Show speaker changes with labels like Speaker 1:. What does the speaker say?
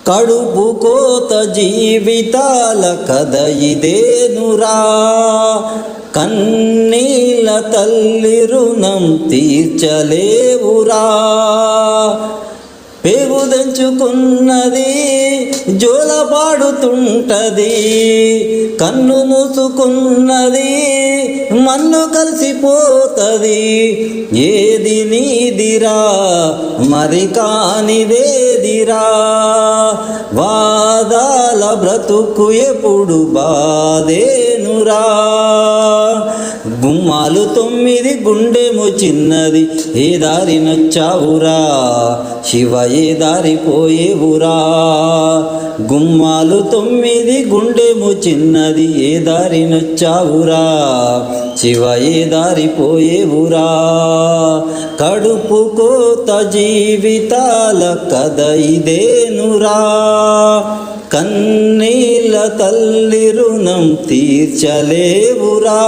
Speaker 1: కడుపు కోత జీవితాల కథ ఇదేనురా, కన్నీళ్ళ తల్లి రుణం తీర్చలేవురా. పెగుదంచుకున్నది జోలపాడుతుంటది, కన్ను మూసుకున్నది మన్ను కలిసిపోతది. ఏది నీదిరా మరి కానిదేదిరా, వాదాల బ్రతుకు ఎప్పుడు బాధేనురా. గుమ్మాలు 9 గుండెము చిన్నది, ఏ దారి నచ్చావురా శివ ఏ దారి పోయేవురా. గుమ్మాలు 9 గుండెము చిన్నది, ఏ దారి నచ్చావురా శివ ఏ దారి పోయేవురా. కడుపు కోత జీవితాల కథ ఇదేనురా, కన్నీళ్ళ తల్లి రుణం తీర్చలేవురా.